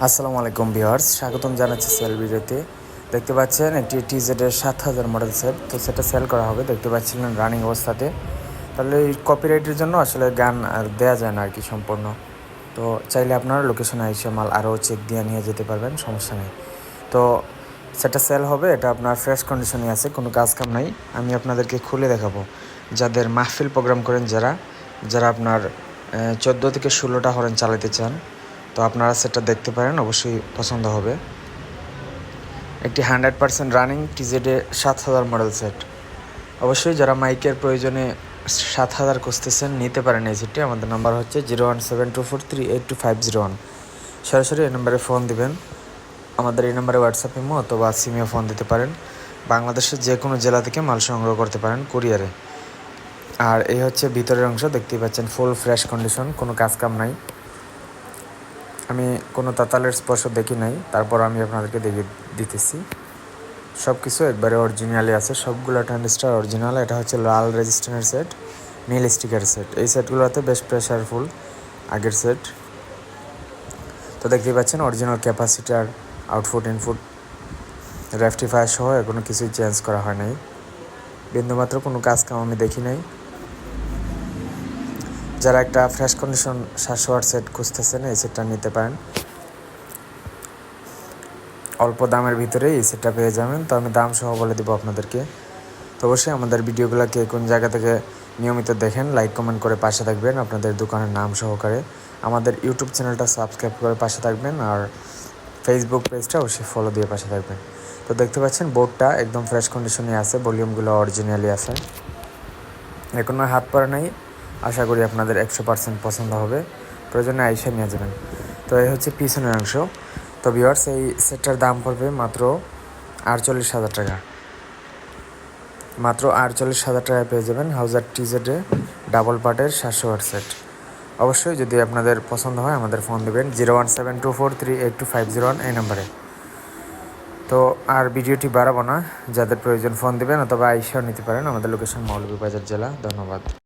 আসসালামু আলাইকুম ভিউয়ার্স, স্বাগতম জানাচ্ছি সেল ভিডিওতে। দেখতে পাচ্ছেন একটি টিজেডের 7000 মডেল সেট, তো সেটা সেল করা হবে। দেখতে পাচ্ছিলেন রানিং অবস্থাতে। তাহলে এই কপিরাইটের জন্য আসলে গান আর দেওয়া যায় না আর কি সম্পূর্ণ। তো চাইলে আপনারা লোকেশনে এসে মাল আরও চেক দিয়ে নিয়ে যেতে পারবেন, সমস্যা নেই। তো সেটা সেল হবে, এটা আপনার ফ্রেশ কন্ডিশনে আছে, কোনো কাজ কাম নাই। আমি আপনাদেরকে খুলে দেখাবো। যাদের মাহফিল প্রোগ্রাম করেন, যারা আপনার 14 থেকে 16টা হরেন চালাতে চান, তো আপনারা সেটা দেখতে পারেন, অবশ্যই পছন্দ হবে। একটি 100% রানিং টিজেডে 7000 মডেল সেট। অবশ্যই যারা মাইকের প্রয়োজনে 7000 খুঁজতেছেন নিতে পারেন এই সেটটি। আমাদের নাম্বার হচ্ছে 01724382501। সরাসরি এই নাম্বারে ফোন দিবেন। আমাদের এই নাম্বারে হোয়াটসঅ্যাপ ইমো অথবা সিমেও ফোন দিতে পারেন। বাংলাদেশের যে কোনো জেলা থেকে মাল সংগ্রহ করতে পারেন কুরিয়ারে। আর এই হচ্ছে ভিতরের অংশ, দেখতেই পাচ্ছেন ফুল ফ্রেশ কন্ডিশন, কোনো কাজ কাম নাই। আমি কোনো তাতালের স্পর্শ দেখি নাই, তারপর আমি আপনাদেরকে দেখিয়ে দিতেছি। সব কিছু একবারে অরিজিনালি আছে, সবগুলো ট্রানজিস্টার অরিজিনাল। এটা হচ্ছে লাল রেজিস্ট্যান্সের সেট, নীল স্টিকার সেট। এই সেটগুলোতে বেশ প্রেশারফুল আগের সেট। তো দেখতেই পাচ্ছেন original capacitor, output input, rectifier সহ কোনো কিছুই চেঞ্জ করা হয় নাই। বিন্দুমাত্র কোনো কাজ কাম আমি দেখি নাই। যারা একটা ফ্রেশ কন্ডিশন 700 ওয়াট সেট খুঁজতেছেন এই সেটটা নিতে পারেন। অল্প দামের ভিতরেই এই সেটটা পেয়ে যাবেন। তো আমি দাম সহ বলে দেবো আপনাদেরকে। তো অবশ্যই আমাদের ভিডিওগুলোকে কোন জায়গা থেকে নিয়মিত দেখেন, লাইক কমেন্ট করে পাশে থাকবেন আপনাদের দোকানের নাম সহকারে। আমাদের ইউটিউব চ্যানেলটা সাবস্ক্রাইব করে পাশে থাকবেন, আর ফেসবুক পেজটা অবশ্যই ফলো দিয়ে পাশে থাকবেন। তো দেখতে পাচ্ছেন বোর্ডটা একদম ফ্রেশ কন্ডিশনে আছে, ভলিউমগুলো অরিজিনালি আছে, এখনো হাত পড়া নাই। আশা করি আপনাদের 100% পছন্দ হবে, প্রয়োজনে আইসা নিয়ে যাবেন। তো এই হচ্ছে পিছনের অংশ। তো ভিউয়ার্স, এই সেটটার দাম পড়বে মাত্র 48,000 টাকা। মাত্র 48,000 টাকায় পেয়ে যাবেন হাউজার টিজেডে ডাবল পার্টের 700 ওয়াট সেট। অবশ্যই যদি আপনাদের পছন্দ হয় আমাদের ফোন দেবেন 01724382501 এই নাম্বারে। তো আর ভিডিওটি বাড়াবো না, যাদের প্রয়োজন ফোন দেবেন অথবা আইসাও নিতে পারেন। আমাদের লোকেশন মৌলভীবাজার জেলা। ধন্যবাদ।